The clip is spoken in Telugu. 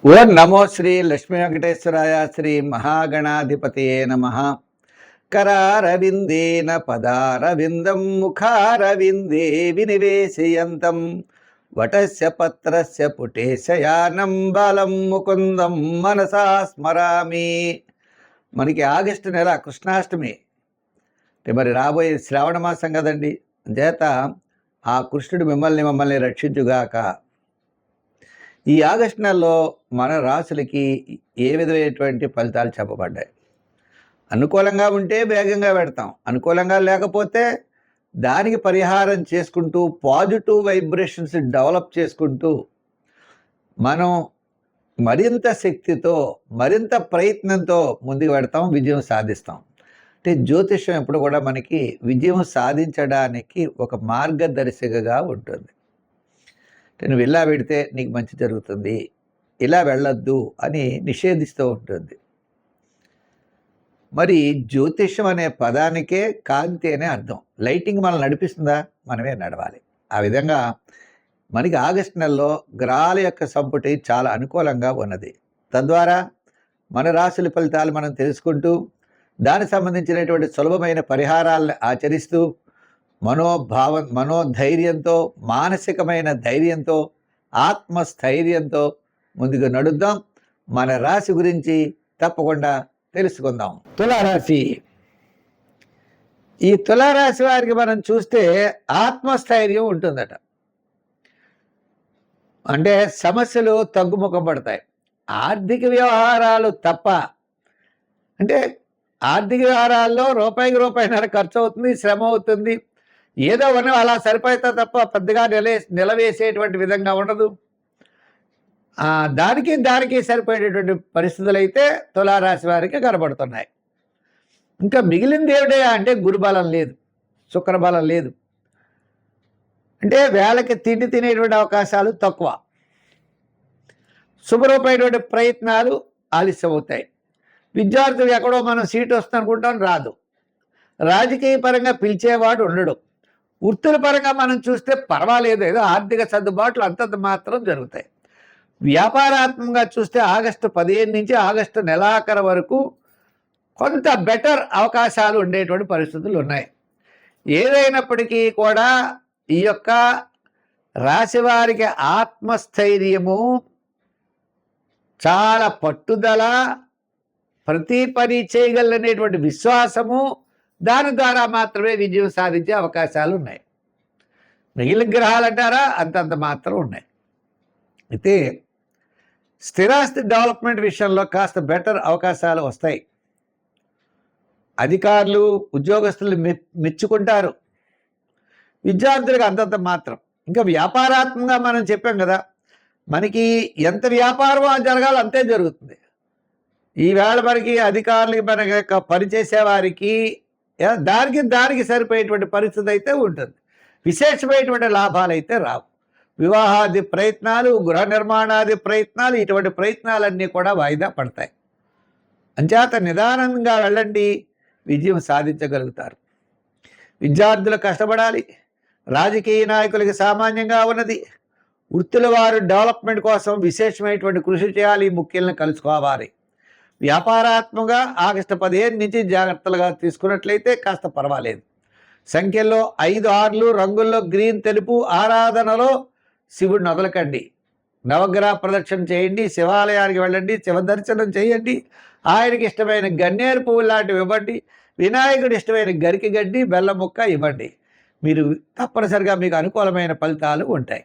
ఓం నమో శ్రీ లక్ష్మీ వెంకటేశ్వరాయ శ్రీ మహాగణాధిపతయే నమః. కరారవిందేన పదారవిందం ముఖారవిందే వినివేశయంతం వటస్య పత్రస్య పుటేశయానం బాలం ముకుందం మనసా స్మరామి. మనకి ఆగస్టు నెల కృష్ణాష్టమి అంటే మరి రాబోయే శ్రావణ మాసం కదండి. చేత ఆ కృష్ణుడు మమ్మల్ని రక్షించుగాక. ఈ ఆగస్టు నెలలో మన రాశులకి ఏ విధమైనటువంటి ఫలితాలు చెప్పబడ్డాయి? అనుకూలంగా ఉంటే వేగంగా పెడతాం, అనుకూలంగా లేకపోతే దానికి పరిహారం చేసుకుంటూ పాజిటివ్ వైబ్రేషన్స్ డెవలప్ చేసుకుంటూ మనం మరింత శక్తితో మరింత ప్రయత్నంతో ముందుకు పెడతాం, విజయం సాధిస్తాం. అంటే జ్యోతిష్యం ఎప్పుడు కూడా మనకి విజయం సాధించడానికి ఒక మార్గదర్శికగా ఉంటుంది. నువ్వు ఇలా పెడితే నీకు మంచి జరుగుతుంది, ఇలా వెళ్ళొద్దు అని నిషేధిస్తూ ఉంటుంది. మరి జ్యోతిష్యం అనే పదానికే కాంతి అనే అర్థం. లైటింగ్ మనల్ని నడిపిస్తుందా? మనమే నడవాలి. ఆ విధంగా మనకి ఆగస్టు నెలలో గ్రహాల యొక్క సంపుటి చాలా అనుకూలంగా ఉన్నది. తద్వారా మన రాశుల ఫలితాలు మనం తెలుసుకుంటూ దానికి సంబంధించినటువంటి సులభమైన పరిహారాలను ఆచరిస్తూ మనోధైర్యంతో, మానసికమైన ధైర్యంతో, ఆత్మస్థైర్యంతో ముందుకు నడుద్దాం. మన రాశి గురించి తప్పకుండా తెలుసుకుందాం. తులారాశి. ఈ తులారాశి వారికి మనం చూస్తే ఆత్మస్థైర్యం ఉంటుందట. అంటే సమస్యలు తగ్గుముఖం పడతాయి. ఆర్థిక వ్యవహారాలు తప్ప, అంటే ఆర్థిక వ్యవహారాల్లో రూపాయికి రూపాయిన్నర ఖర్చు అవుతుంది, శ్రమ అవుతుంది. ఏదో ఉన్న అలా సరిపోతా తప్ప పెద్దగా నిలవేసేటువంటి విధంగా ఉండదు. దానికి సరిపోయేటటువంటి పరిస్థితులు అయితే తులారాశి వారికి కనబడుతున్నాయి. ఇంకా మిగిలింది ఏమిటా అంటే గురుబలం లేదు, శుక్రబలం లేదు. అంటే వేళకి తిండి తినేటువంటి అవకాశాలు తక్కువ, శుభ్రమైనటువంటి ప్రయత్నాలు ఆలస్యం అవుతాయి. విద్యార్థులు ఎక్కడో మనం సీటు వస్తుంది అనుకుంటాం, రాదు. రాజకీయ పరంగా పిలిచేవాడు ఉండడు. వృత్తుల పరంగా మనం చూస్తే పర్వాలేదు, ఏదో ఆర్థిక సర్దుబాట్లు అంతంత మాత్రం జరుగుతాయి. వ్యాపారాత్మకంగా చూస్తే ఆగస్టు 15 నుంచి ఆగస్టు నెలాఖరు వరకు కొంత బెటర్ అవకాశాలు ఉండేటువంటి పరిస్థితులు ఉన్నాయి. ఏదైనప్పటికీ కూడా ఈ యొక్క రాశివారికి ఆత్మస్థైర్యము, చాలా పట్టుదల, ప్రతి పని చేయగలనేటువంటి విశ్వాసము, దాని ద్వారా మాత్రమే విజయం సాధించే అవకాశాలు ఉన్నాయి. మిగిలిన గ్రహాలు అంటారా అంతంత మాత్రం ఉన్నాయి. అయితే స్థిరాస్తి డెవలప్మెంట్ విషయంలో కాస్త బెటర్ అవకాశాలు వస్తాయి. అధికారులు, ఉద్యోగస్తులు మెచ్చుకుంటారు. విద్యార్థులకు అంతంత మాత్రం. ఇంకా వ్యాపారాత్మకంగా మనం చెప్పాం కదా, మనకి ఎంత వ్యాపారం జరగాలో అంతే జరుగుతుంది. ఈవేళ మనకి అధికారులకి, మన యొక్క పనిచేసే వారికి దానికి సరిపోయేటువంటి పరిస్థితి అయితే ఉంటుంది. విశేషమైనటువంటి లాభాలు అయితే రావు. వివాహాది ప్రయత్నాలు, గృహ నిర్మాణాది ప్రయత్నాలు, ఇటువంటి ప్రయత్నాలన్నీ కూడా వాయిదా పడతాయి. అంచేత నిదానంగా వెళ్ళండి, విజయం సాధించగలుగుతారు. విద్యార్థులు కష్టపడాలి. రాజకీయ నాయకులకి సామాన్యంగా ఉన్నది. వృత్తుల వారు డెవలప్మెంట్ కోసం విశేషమైనటువంటి కృషి చేయాలి, ముఖ్యులను కలుసుకోవాలి. వ్యాపారాత్మకంగా ఆగస్టు 15 నుంచి జాగ్రత్తలుగా తీసుకున్నట్లయితే కాస్త పర్వాలేదు. సంఖ్యల్లో 5, 6 రంగుల్లో గ్రీన్, తెలుపు, ఆరాధనలో శివుడిని వదలకండి. నవగ్రహ ప్రదక్షిణ చేయండి, శివాలయానికి వెళ్ళండి, శివ దర్శనం చేయండి. ఆయనకి ఇష్టమైన గన్నేరు పువ్వు లాంటివి ఇవ్వండి. వినాయకుడి ఇష్టమైన గరికి గడ్డి, బెల్లం ముక్క ఇవ్వండి. మీరు తప్పనిసరిగా మీకు అనుకూలమైన ఫలితాలు ఉంటాయి.